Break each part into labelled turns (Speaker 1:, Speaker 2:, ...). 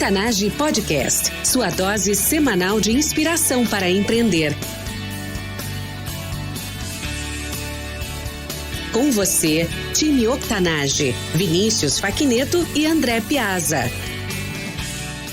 Speaker 1: Octanage Podcast, sua dose semanal de inspiração para empreender. Com você, time Octanage, Vinícius Faquineto e André Piazza.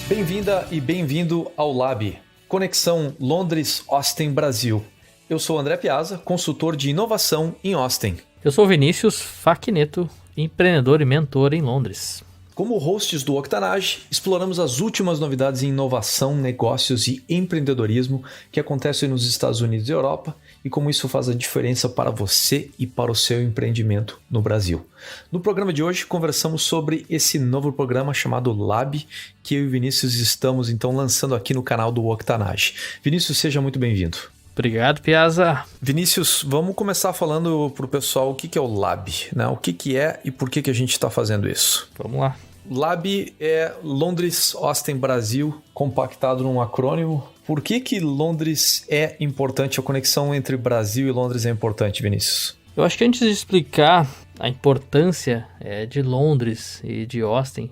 Speaker 2: Bem-vinda e bem-vindo ao Lab, Conexão Londres-Austin Brasil. Eu sou André Piazza, consultor de inovação em Austin.
Speaker 3: Eu sou Vinícius Faquineto, empreendedor e mentor em Londres.
Speaker 2: Como hosts do Octanage, exploramos as últimas novidades em inovação, negócios e empreendedorismo que acontecem nos Estados Unidos e Europa e como isso faz a diferença para você e para o seu empreendimento no Brasil. No programa de hoje, conversamos sobre esse novo programa chamado Lab, que eu e Vinícius estamos então lançando aqui no canal do Octanage. Vinícius, seja muito bem-vindo.
Speaker 3: Obrigado, Piazza.
Speaker 2: Vinícius, vamos começar falando para o pessoal o que é o Lab, né? O que é e por que a gente está fazendo isso.
Speaker 3: Vamos lá.
Speaker 2: Lab é Londres, Austin, Brasil, compactado num acrônimo. Por que Londres é importante? A conexão entre Brasil e Londres é importante, Vinícius?
Speaker 3: Eu acho que antes de explicar a importância de Londres e de Austin,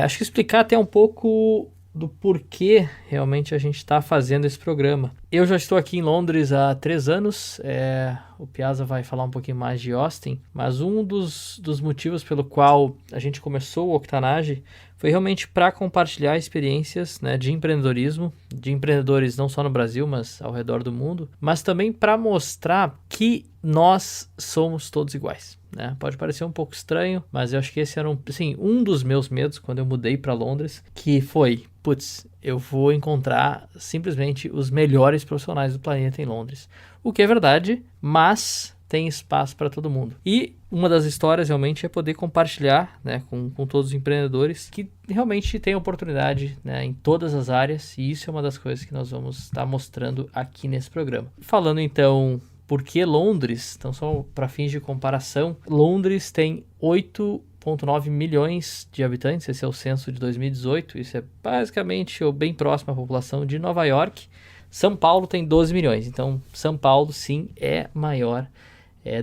Speaker 3: acho que explicar até um pouco do porquê realmente a gente está fazendo esse programa. Eu já estou aqui em Londres há 3 anos, o Piazza vai falar um pouquinho mais de Austin, mas um dos motivos pelo qual a gente começou o Octanage foi realmente para compartilhar experiências, né, de empreendedorismo, de empreendedores não só no Brasil, mas ao redor do mundo, mas também para mostrar que nós somos todos iguais. Né? Pode parecer um pouco estranho, mas eu acho que esse era um dos meus medos quando eu mudei para Londres, que foi, eu vou encontrar simplesmente os melhores profissionais do planeta em Londres. O que é verdade, mas tem espaço para todo mundo. E uma das histórias realmente é poder compartilhar, né, com todos os empreendedores que realmente têm oportunidade, né, em todas as áreas, e isso é uma das coisas que nós vamos estar mostrando aqui nesse programa. Falando então, por que Londres? Então, só para fins de comparação, Londres tem 8,9 milhões de habitantes, esse é o censo de 2018, isso é basicamente ou bem próximo à população de Nova York. São Paulo tem 12 milhões, então São Paulo sim é maior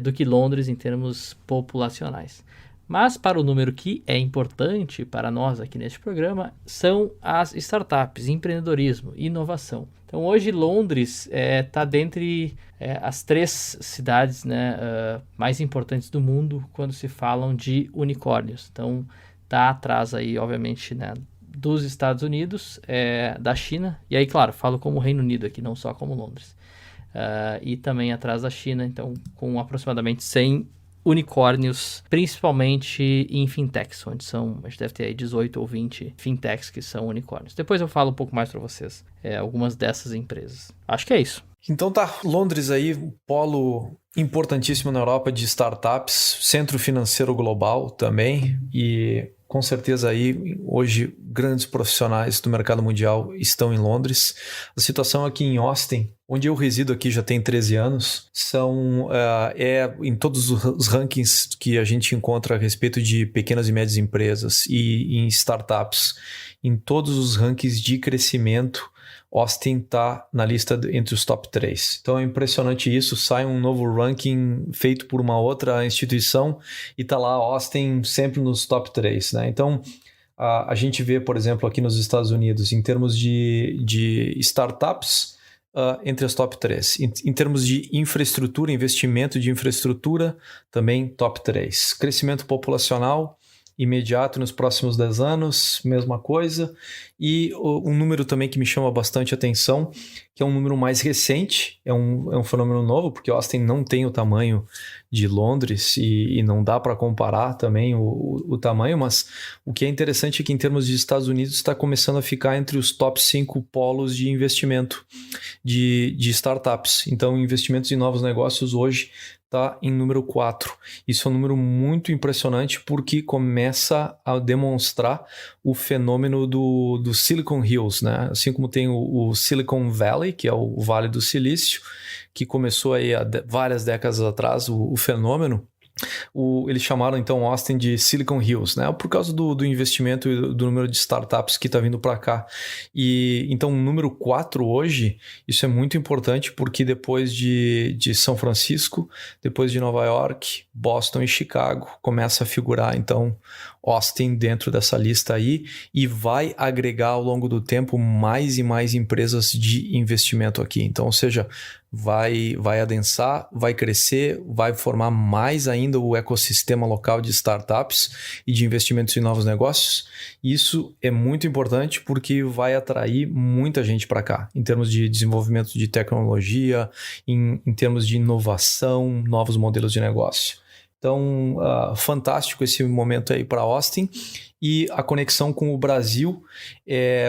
Speaker 3: do que Londres em termos populacionais. Mas para o número que é importante para nós aqui neste programa, são as startups, empreendedorismo e inovação. Então hoje Londres está dentre as 3 cidades, né, mais importantes do mundo quando se falam de unicórnios. Então está atrás aí, obviamente, né, dos Estados Unidos, da China, e aí, claro, falo como Reino Unido aqui, não só como Londres. E também atrás da China, então, com aproximadamente 100 unicórnios, principalmente em fintechs, onde a gente deve ter aí 18 ou 20 fintechs que são unicórnios. Depois eu falo um pouco mais para vocês, algumas dessas empresas. Acho que é isso.
Speaker 2: Então tá, Londres aí, polo importantíssimo na Europa de startups, centro financeiro global também, e com certeza aí hoje grandes profissionais do mercado mundial estão em Londres. A situação aqui em Austin, onde eu resido aqui já tem 13 anos, em todos os rankings que a gente encontra a respeito de pequenas e médias empresas e em startups, em todos os rankings de crescimento, Austin está na lista entre os top 3. Então é impressionante isso, sai um novo ranking feito por uma outra instituição e está lá Austin sempre nos top 3. Né? Então a gente vê, por exemplo, aqui nos Estados Unidos, em termos de startups, entre as top 3. Em termos de infraestrutura, investimento de infraestrutura, também top 3. Crescimento populacional imediato nos próximos 10 anos, mesma coisa. E um número também que me chama bastante atenção, que é um número mais recente, é um fenômeno novo, porque Austin não tem o tamanho de Londres e não dá para comparar também o tamanho, mas o que é interessante é que em termos de Estados Unidos está começando a ficar entre os top 5 polos de investimento de startups. Então, investimentos em novos negócios hoje está em número 4. Isso é um número muito impressionante porque começa a demonstrar o fenômeno do Silicon Hills, né? Assim como tem o Silicon Valley, que é o Vale do Silício, que começou aí há várias décadas atrás o fenômeno. Eles chamaram então Austin de Silicon Hills, né? Por causa do investimento e do número de startups que está vindo para cá. E então o número 4 hoje, isso é muito importante porque depois de São Francisco, depois de Nova York, Boston e Chicago, começa a figurar então Austin dentro dessa lista aí e vai agregar ao longo do tempo mais e mais empresas de investimento aqui. Então, ou seja, vai adensar, vai crescer, vai formar mais ainda o ecossistema local de startups e de investimentos em novos negócios. Isso é muito importante porque vai atrair muita gente para cá, em termos de desenvolvimento de tecnologia, em termos de inovação, novos modelos de negócio. Então, fantástico esse momento aí para Austin. E a conexão com o Brasil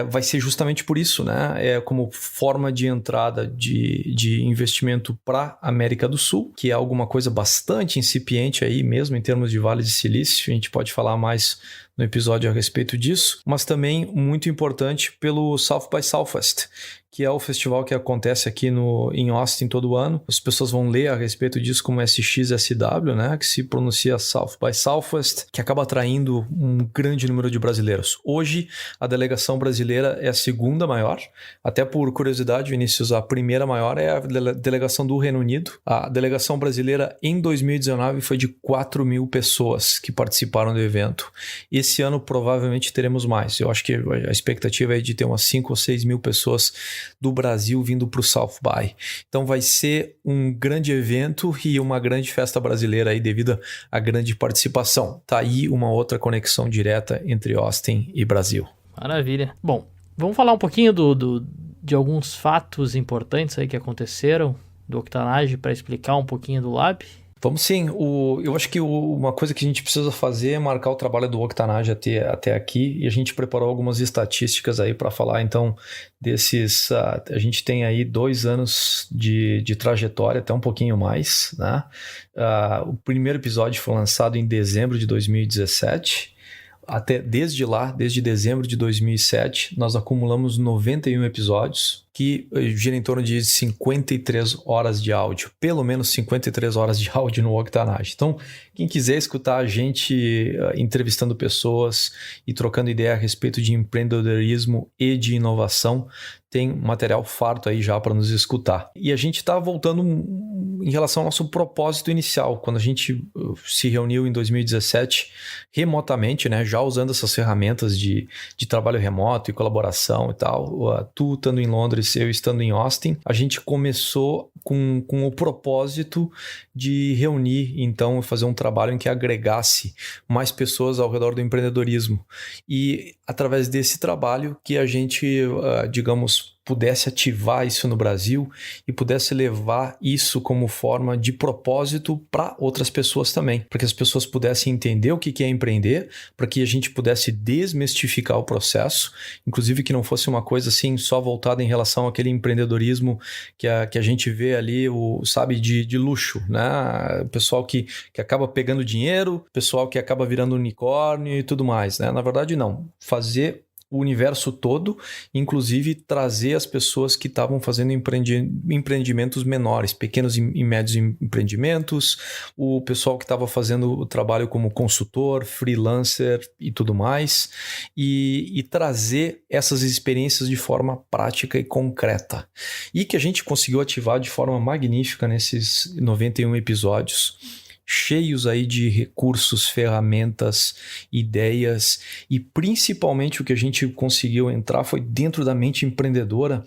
Speaker 2: vai ser justamente por isso, né? Como forma de entrada de investimento para a América do Sul, que é alguma coisa bastante incipiente aí mesmo em termos de Vale de Silício. A gente pode falar mais no episódio a respeito disso, mas também muito importante pelo South by Southwest, que é o festival que acontece aqui em Austin todo ano. As pessoas vão ler a respeito disso como SXSW, né? Que se pronuncia South by Southwest, que acaba atraindo um grande número de brasileiros. Hoje, a delegação brasileira é a segunda maior. Até por curiosidade, Vinícius, a primeira maior é a delegação do Reino Unido. A delegação brasileira em 2019 foi de 4.000 pessoas que participaram do evento. Esse ano provavelmente teremos mais. Eu acho que a expectativa é de ter umas 5 ou 6 mil pessoas do Brasil vindo para o South By. Então vai ser um grande evento e uma grande festa brasileira aí devido à grande participação. Tá aí uma outra conexão direta entre Austin e Brasil.
Speaker 3: Maravilha. Bom, vamos falar um pouquinho de alguns fatos importantes aí que aconteceram do Octanage para explicar um pouquinho do Lab.
Speaker 2: Vamos sim. Eu acho que uma coisa que a gente precisa fazer é marcar o trabalho do Octanage até aqui, e a gente preparou algumas estatísticas aí para falar então desses. A gente tem aí 2 anos de trajetória, até um pouquinho mais, né? O primeiro episódio foi lançado em dezembro de 2017. Desde dezembro de 2007, nós acumulamos 91 episódios que gira em torno de 53 horas de áudio, pelo menos 53 horas de áudio no Octanage. Então, quem quiser escutar a gente entrevistando pessoas e trocando ideia a respeito de empreendedorismo e de inovação, tem material farto aí já para nos escutar. E a gente está voltando em relação ao nosso propósito inicial, quando a gente se reuniu em 2017 remotamente, né, já usando essas ferramentas de trabalho remoto e colaboração e tal, tu estando em Londres, eu estando em Austin, a gente começou com o propósito de reunir, então, fazer um trabalho em que agregasse mais pessoas ao redor do empreendedorismo. E através desse trabalho que a gente, digamos, pudesse ativar isso no Brasil e pudesse levar isso como forma de propósito para outras pessoas também, para que as pessoas pudessem entender o que é empreender, para que a gente pudesse desmistificar o processo, inclusive que não fosse uma coisa assim só voltada em relação àquele empreendedorismo que a gente vê ali, sabe, de luxo, né? O pessoal que acaba pegando dinheiro, pessoal que acaba virando unicórnio e tudo mais, né? Na verdade, não. Fazer o universo todo, inclusive trazer as pessoas que estavam fazendo empreendimentos menores, pequenos e médios empreendimentos, o pessoal que estava fazendo o trabalho como consultor, freelancer e tudo mais, e trazer essas experiências de forma prática e concreta. E que a gente conseguiu ativar de forma magnífica nesses 91 episódios, cheios aí de recursos, ferramentas, ideias, e principalmente o que a gente conseguiu entrar foi dentro da mente empreendedora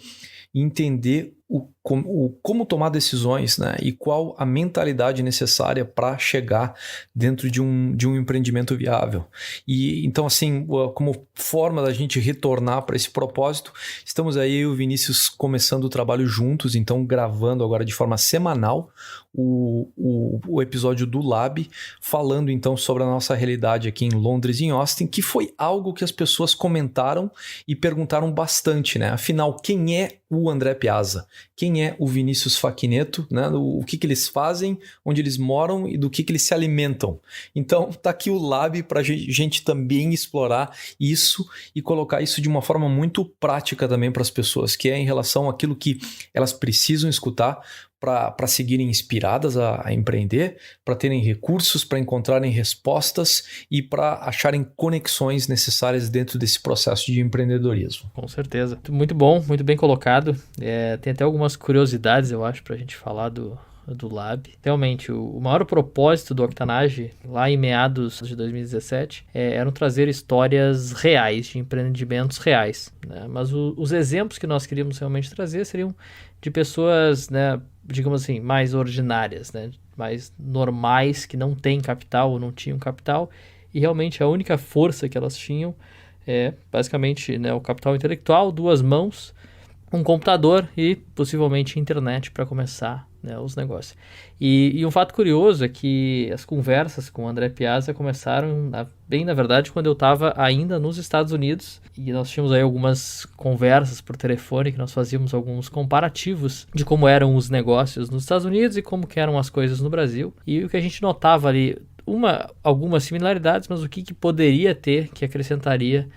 Speaker 2: e entender como tomar decisões, né? E qual a mentalidade necessária para chegar dentro de um empreendimento viável. E então, assim, como forma da gente retornar para esse propósito, estamos aí, eu e o Vinícius, começando o trabalho juntos, então gravando agora de forma semanal o episódio do Lab, falando então sobre a nossa realidade aqui em Londres e em Austin, que foi algo que as pessoas comentaram e perguntaram bastante, né? Afinal, quem é o André Piazza? Quem é o Vinícius Facchineto, né? O que eles fazem, onde eles moram e do que eles se alimentam. Então, tá aqui o Lab para a gente também explorar isso e colocar isso de uma forma muito prática também para as pessoas, que é em relação àquilo que elas precisam escutar para seguirem inspiradas a empreender, para terem recursos, para encontrarem respostas e para acharem conexões necessárias dentro desse processo de empreendedorismo.
Speaker 3: Com certeza. Muito bom, muito bem colocado. Tem até algumas curiosidades, eu acho, para a gente falar do Lab. Realmente, o maior propósito do Octanage, lá em meados de 2017, eram trazer histórias reais, de empreendimentos reais, né? Mas os exemplos que nós queríamos realmente trazer seriam de pessoas, né, digamos assim, mais ordinárias, né, mais normais, que não têm capital ou não tinham capital, e realmente a única força que elas tinham é basicamente, né, o capital intelectual, 2 mãos, um computador e possivelmente internet para começar, né, os negócios. E um fato curioso é que as conversas com o André Piazza começaram bem, na verdade, quando eu estava ainda nos Estados Unidos, e nós tínhamos aí algumas conversas por telefone, que nós fazíamos alguns comparativos de como eram os negócios nos Estados Unidos e como que eram as coisas no Brasil. E o que a gente notava ali, algumas similaridades, mas o que poderia ter, que acrescentaria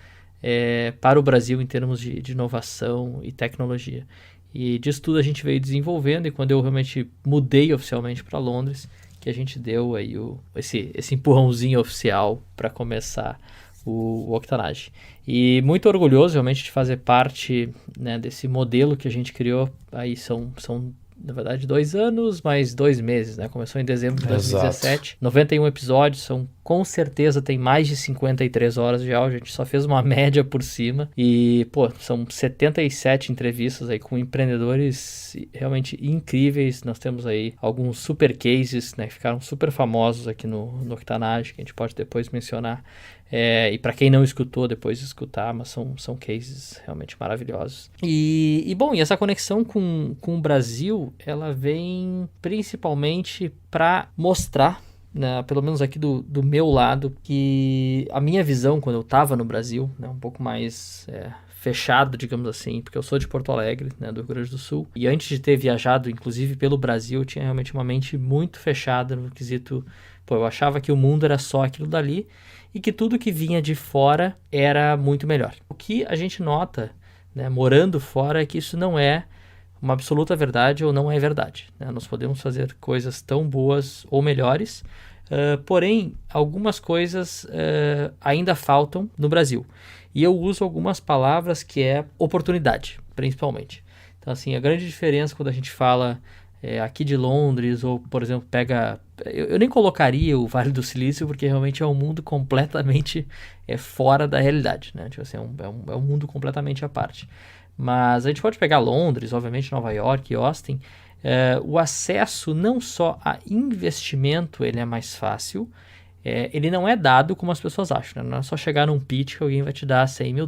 Speaker 3: para o Brasil em termos de inovação e tecnologia. E disso tudo a gente veio desenvolvendo, e quando eu realmente mudei oficialmente para Londres, que a gente deu aí esse empurrãozinho oficial para começar o Octanage. E muito orgulhoso realmente de fazer parte, né, desse modelo que a gente criou. Aí são na verdade 2 anos, mais 2 meses, né? Começou em dezembro de 2017. Exato. 91 episódios, com certeza tem mais de 53 horas de áudio. A gente só fez uma média por cima. E, são 77 entrevistas aí com empreendedores realmente incríveis. Nós temos aí alguns super cases, né, que ficaram super famosos aqui no Octanage, que a gente pode depois mencionar. E para quem não escutou, depois escutar, mas são cases realmente maravilhosos. E essa conexão com o Brasil, ela vem principalmente para mostrar, né, pelo menos aqui do meu lado, que a minha visão quando eu estava no Brasil, né, um pouco mais fechado, digamos assim, porque eu sou de Porto Alegre, né, do Rio Grande do Sul, e antes de ter viajado, inclusive, pelo Brasil, eu tinha realmente uma mente muito fechada no quesito, eu achava que o mundo era só aquilo dali, e que tudo que vinha de fora era muito melhor. O que a gente nota, né, morando fora, é que isso não é uma absoluta verdade ou não é verdade, né? Nós podemos fazer coisas tão boas ou melhores, porém, algumas coisas ainda faltam no Brasil. E eu uso algumas palavras que é oportunidade, principalmente. Então, assim, a grande diferença quando a gente fala aqui de Londres, ou, por exemplo, eu nem colocaria o Vale do Silício, porque realmente é um mundo completamente fora da realidade, né? Tipo assim, é um mundo completamente à parte. Mas a gente pode pegar Londres, obviamente Nova York e Austin. O acesso não só a investimento ele é mais fácil, ele não é dado como as pessoas acham, né? Não é só chegar num pitch que alguém vai te dar $100 mil.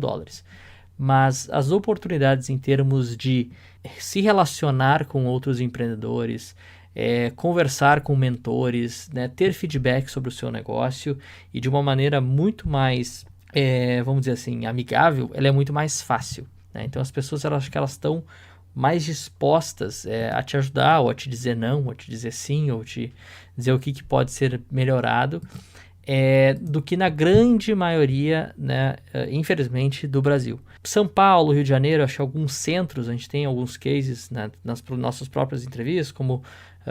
Speaker 3: Mas as oportunidades em termos de se relacionar com outros empreendedores, conversar com mentores, né, ter feedback sobre o seu negócio e de uma maneira muito mais, vamos dizer assim, amigável, ela é muito mais fácil, né? Então as pessoas, acho que elas estão mais dispostas a te ajudar, ou a te dizer não, ou a te dizer sim, ou te dizer o que pode ser melhorado, do que na grande maioria, né, infelizmente, do Brasil. São Paulo, Rio de Janeiro, acho que alguns centros, a gente tem alguns cases, né, nas nossas próprias entrevistas, como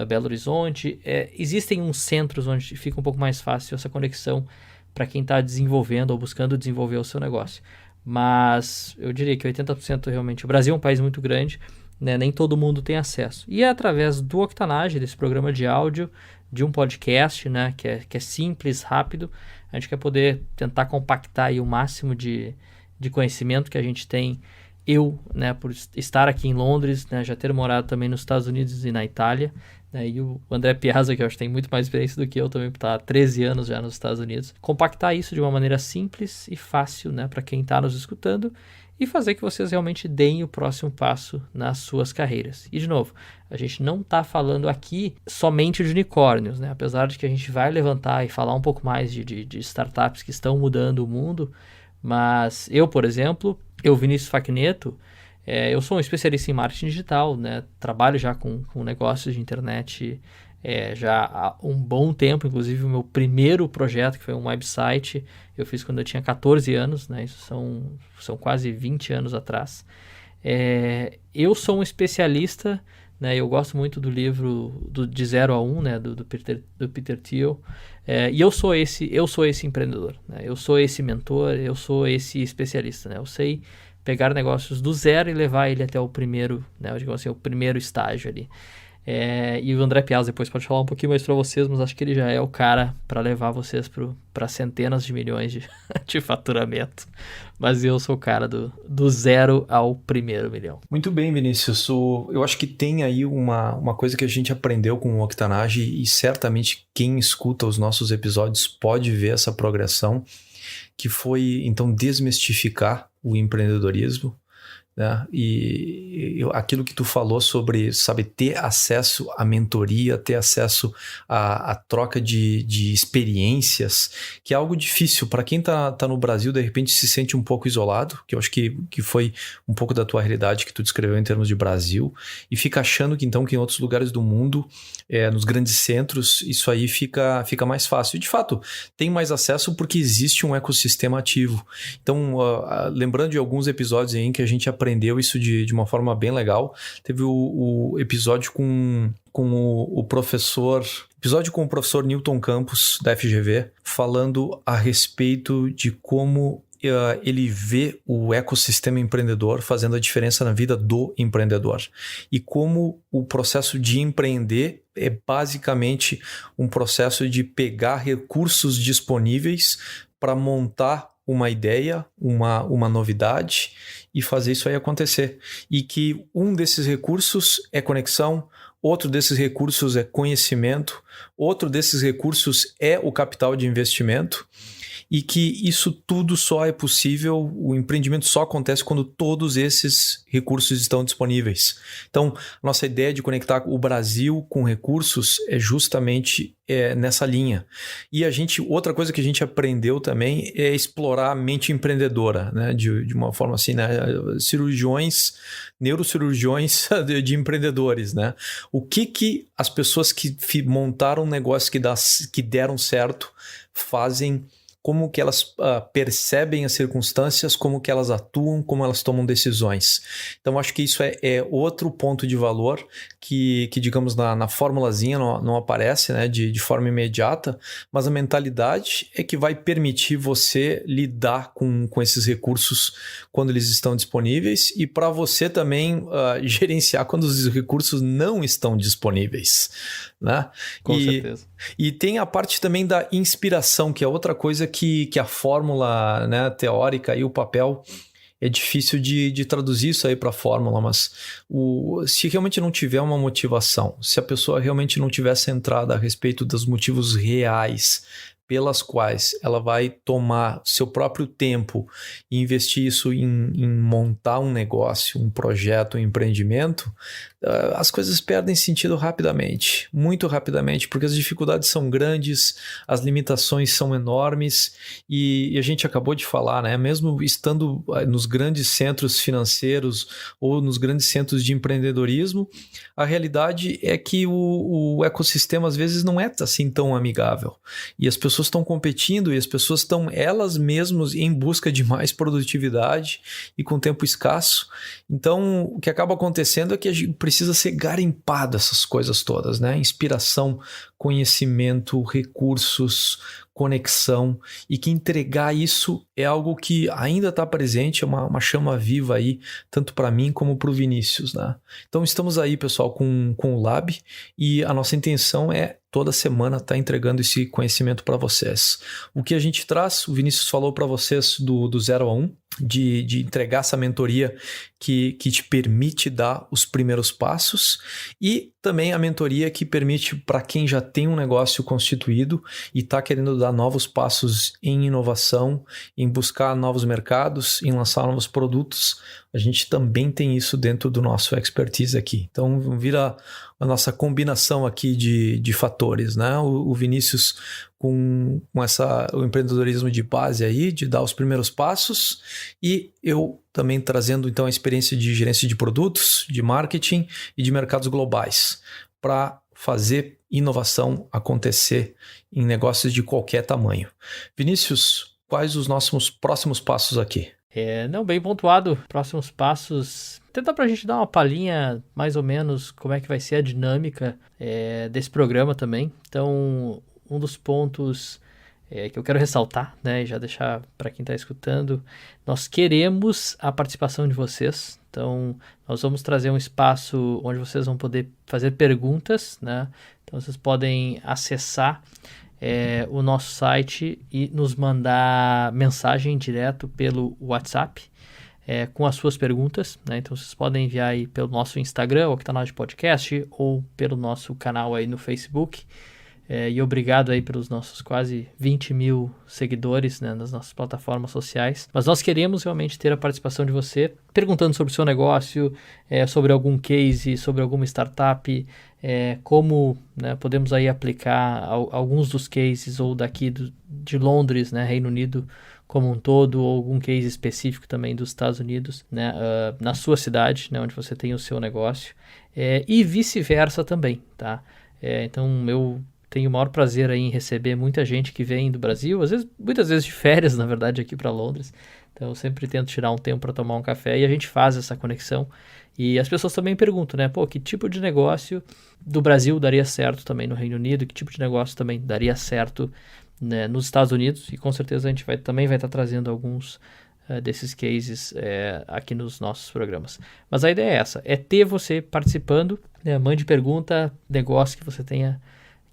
Speaker 3: Belo Horizonte. Existem uns centros onde fica um pouco mais fácil essa conexão para quem está desenvolvendo ou buscando desenvolver o seu negócio. Mas eu diria que 80% realmente... O Brasil é um país muito grande, né, nem todo mundo tem acesso. E é através do Octanage, desse programa de áudio, de um podcast, né, que é simples, rápido, a gente quer poder tentar compactar aí o máximo de conhecimento que a gente tem. Eu, né, por estar aqui em Londres, né, já ter morado também nos Estados Unidos e na Itália, né, e o André Piazza, que eu acho que tem muito mais experiência do que eu também, por estar há 13 anos já nos Estados Unidos, compactar isso de uma maneira simples e fácil, né, para quem está nos escutando, e fazer que vocês realmente deem o próximo passo nas suas carreiras. E, de novo, a gente não está falando aqui somente de unicórnios, né? Apesar de que a gente vai levantar e falar um pouco mais de startups que estão mudando o mundo, mas eu, por exemplo, Vinícius Facchineto, eu sou um especialista em marketing digital, né? Trabalho já com negócios de internet já há um bom tempo. Inclusive o meu primeiro projeto, que foi um website, eu fiz quando eu tinha 14 anos, né? Isso são quase 20 anos atrás. Eu sou um especialista né? Eu gosto muito do livro de 0 a 1, né? Do Peter Thiel. E eu sou esse empreendedor, né? Eu sou esse mentor, eu sou esse especialista, né? Eu sei pegar negócios do zero e levar ele até o primeiro, né? Eu digo assim, o primeiro estágio ali. E o André Piazza depois pode falar um pouquinho mais para vocês, mas acho que ele já é o cara para levar vocês para centenas de milhões de faturamento. Mas eu sou o cara do 0 ao primeiro milhão.
Speaker 2: Muito bem, Vinícius. Eu acho que tem aí uma coisa que a gente aprendeu com o Octanage e certamente quem escuta os nossos episódios pode ver essa progressão, que foi, então, desmistificar o empreendedorismo, né? E aquilo que tu falou sobre, sabe, ter acesso à mentoria, ter acesso à troca de experiências, que é algo difícil. Para quem tá no Brasil, de repente se sente um pouco isolado, que eu acho que foi um pouco da tua realidade que tu descreveu em termos de Brasil, e fica achando que então que em outros lugares do mundo, nos grandes centros, isso aí fica mais fácil. E de fato, tem mais acesso porque existe um ecossistema ativo. Então, lembrando de alguns episódios aí em que a gente aprendeu isso de uma forma bem legal. Teve o episódio com o professor Newton Campos, da FGV, falando a respeito de como ele vê o ecossistema empreendedor fazendo a diferença na vida do empreendedor. E como o processo de empreender é basicamente um processo de pegar recursos disponíveis para montar uma ideia, uma novidade e fazer isso aí acontecer. E que um desses recursos é conexão, outro desses recursos é conhecimento, outro desses recursos é o capital de investimento, e que isso tudo só é possível, o empreendimento só acontece quando todos esses recursos estão disponíveis. Então, nossa ideia de conectar o Brasil com recursos é justamente nessa linha. E outra coisa que a gente aprendeu também é explorar a mente empreendedora, né? De uma forma assim, né? Neurocirurgiões de empreendedores, né? O que as pessoas que montaram um negócio que deram certo fazem, como que elas percebem as circunstâncias, como que elas atuam, como elas tomam decisões. Então, acho que isso é outro ponto de valor que digamos, na formulazinha não aparece, né, de forma imediata, mas a mentalidade é que vai permitir você lidar com esses recursos quando eles estão disponíveis e para você também gerenciar quando os recursos não estão disponíveis, né?
Speaker 3: Com certeza.
Speaker 2: E tem a parte também da inspiração, que é outra coisa que a fórmula, né, teórica e o papel é difícil de traduzir isso aí para a fórmula, mas se realmente não tiver uma motivação, se a pessoa realmente não tiver centrada a respeito dos motivos reais pelas quais ela vai tomar seu próprio tempo e investir isso em montar um negócio, um projeto, um empreendimento, as coisas perdem sentido rapidamente, muito rapidamente, porque as dificuldades são grandes, as limitações são enormes e a gente acabou de falar, né? Mesmo estando nos grandes centros financeiros ou nos grandes centros de empreendedorismo, a realidade é que o ecossistema às vezes não é assim tão amigável e as pessoas estão competindo e as pessoas estão elas mesmas em busca de mais produtividade e com tempo escasso. Então, o que acaba acontecendo é que a gente precisa ser garimpado essas coisas todas, né? Inspiração, conhecimento, recursos, conexão, e que entregar isso é algo que ainda está presente, é uma chama viva aí, tanto para mim como para o Vinícius, né? Então estamos aí, pessoal, com o Lab e a nossa intenção é toda semana estar entregando esse conhecimento para vocês. O que a gente traz, o Vinícius falou para vocês do 0 a 1, de entregar essa mentoria que te permite dar os primeiros passos e também a mentoria que permite para quem já tem um negócio constituído e está querendo dar novos passos em inovação, em buscar novos mercados, em lançar novos produtos. A gente também tem isso dentro do nosso expertise aqui. Então vira a nossa combinação aqui de fatores, né? O Vinícius com o empreendedorismo de base aí, de dar os primeiros passos, e eu também trazendo então a experiência de gerência de produtos, de marketing e de mercados globais para fazer inovação acontecer em negócios de qualquer tamanho. Vinícius, quais os nossos próximos passos aqui?
Speaker 3: Não, bem pontuado. Próximos passos, tentar pra gente dar uma palhinha, mais ou menos, como é que vai ser a dinâmica desse programa também. Então, um dos pontos que eu quero ressaltar, né, e já deixar para quem está escutando, nós queremos a participação de vocês. Então, nós vamos trazer um espaço onde vocês vão poder fazer perguntas, né? Então, vocês podem acessar o nosso site e nos mandar mensagem direto pelo WhatsApp com as suas perguntas, né? Então, vocês podem enviar aí pelo nosso Instagram, o Octanage Podcast, ou pelo nosso canal aí no Facebook. E obrigado aí pelos nossos quase 20 mil seguidores, né, nas nossas plataformas sociais. Mas nós queremos realmente ter a participação de você, perguntando sobre o seu negócio, sobre algum case, sobre alguma startup, como, né, podemos aí aplicar alguns dos cases ou daqui de Londres, né, Reino Unido como um todo, ou algum case específico também dos Estados Unidos, né, na sua cidade, né, onde você tem o seu negócio, e vice-versa também, tá? Então eu tenho o maior prazer aí em receber muita gente que vem do Brasil, muitas vezes de férias, na verdade, aqui para Londres. Então eu sempre tento tirar um tempo para tomar um café e a gente faz essa conexão. E as pessoas também perguntam, né? Que tipo de negócio do Brasil daria certo também no Reino Unido? Que tipo de negócio também daria certo, né, nos Estados Unidos? E com certeza a gente também vai estar trazendo alguns desses cases aqui nos nossos programas. Mas a ideia é essa, ter você participando, né? Mande pergunta, negócio que você tenha,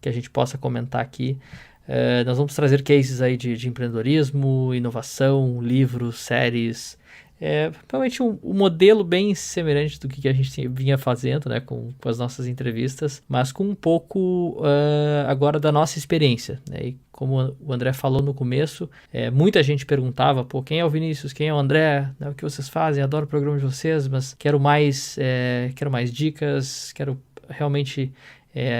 Speaker 3: que a gente possa comentar aqui. Nós vamos trazer cases aí de empreendedorismo, inovação, livros, séries. Realmente um modelo bem semelhante do que a gente vinha fazendo, né, com as nossas entrevistas, mas com um pouco agora da nossa experiência, né? E como o André falou no começo, muita gente perguntava, quem é o Vinícius, quem é o André, né, o que vocês fazem, adoro o programa de vocês, mas quero mais dicas, quero realmente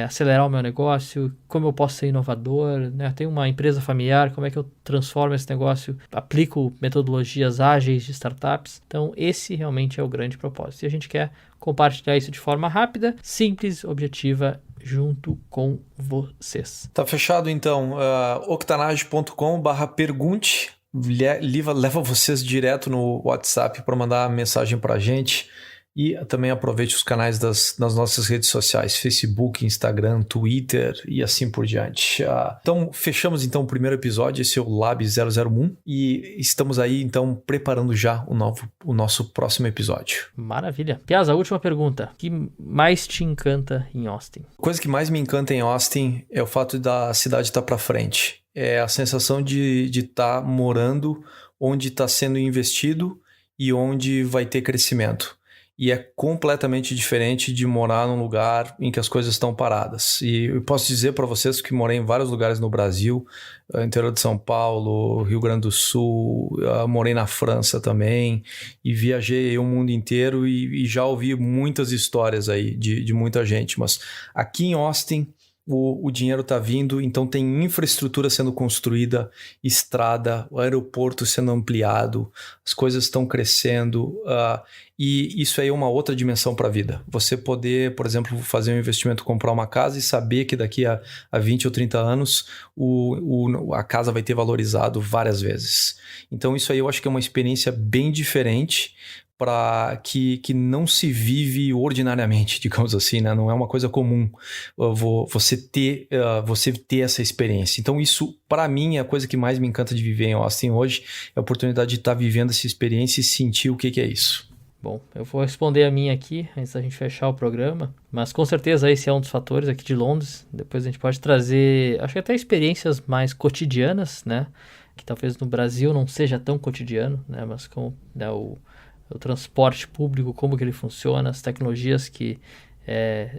Speaker 3: acelerar o meu negócio, como eu posso ser inovador, né? Eu tenho uma empresa familiar, como é que eu transformo esse negócio, aplico metodologias ágeis de startups. Então esse realmente é o grande propósito, e a gente quer compartilhar isso de forma rápida, simples, objetiva, junto com vocês.
Speaker 2: Tá fechado então, octanage.com/pergunte leva vocês direto no WhatsApp para mandar mensagem para a gente. E também aproveite os canais das nossas redes sociais, Facebook, Instagram, Twitter e assim por diante. Então, fechamos então o primeiro episódio, esse é o Lab 001, e estamos aí então preparando já o nosso próximo episódio.
Speaker 3: Maravilha. Piazza, a última pergunta. O que mais te encanta em Austin?
Speaker 2: A coisa que mais me encanta em Austin é o fato da cidade estar para frente. É a sensação de estar morando onde está sendo investido e onde vai ter crescimento. E é completamente diferente de morar num lugar em que as coisas estão paradas. E eu posso dizer para vocês que morei em vários lugares no Brasil, interior de São Paulo, Rio Grande do Sul, morei na França também, e viajei o mundo inteiro e já ouvi muitas histórias aí de muita gente. Mas aqui em Austin, o dinheiro está vindo, então tem infraestrutura sendo construída, estrada, o aeroporto sendo ampliado, as coisas estão crescendo, e isso aí é uma outra dimensão para a vida. Você poder, por exemplo, fazer um investimento, comprar uma casa e saber que daqui a 20 ou 30 anos a casa vai ter valorizado várias vezes. Então isso aí eu acho que é uma experiência bem diferente, para que não se vive ordinariamente, digamos assim, né? Não é uma coisa comum você ter essa experiência. Então isso, para mim, é a coisa que mais me encanta de viver em Austin hoje, é a oportunidade de estar vivendo essa experiência e sentir o que é isso.
Speaker 3: Bom, eu vou responder a minha aqui, antes da gente fechar o programa, mas com certeza esse é um dos fatores aqui de Londres. Depois a gente pode trazer, acho que até experiências mais cotidianas, né? Que talvez no Brasil não seja tão cotidiano, né? Mas com, né, o transporte público, como que ele funciona, as tecnologias que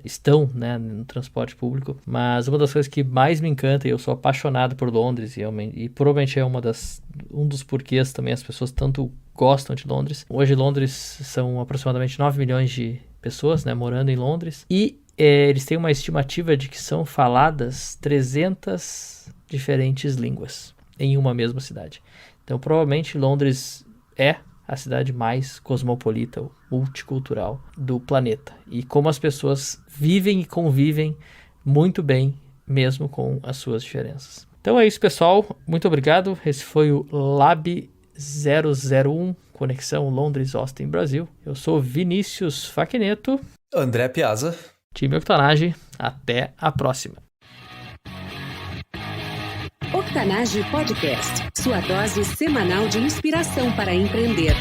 Speaker 3: estão, né, no transporte público. Mas uma das coisas que mais me encanta, e eu sou apaixonado por Londres, e provavelmente é um dos porquês também as pessoas tanto gostam de Londres. Hoje Londres são aproximadamente 9 milhões de pessoas, né, morando em Londres, e eles têm uma estimativa de que são faladas 300 diferentes línguas em uma mesma cidade. Então provavelmente Londres é a cidade mais cosmopolita, multicultural do planeta. E como as pessoas vivem e convivem muito bem, mesmo com as suas diferenças. Então é isso, pessoal. Muito obrigado. Esse foi o Lab 001, Conexão Londres-Austin, Brasil. Eu sou Vinícius Facchineto.
Speaker 2: André Piazza.
Speaker 3: Time Octanage. Até a próxima.
Speaker 1: Octanage Podcast, sua dose semanal de inspiração para empreender.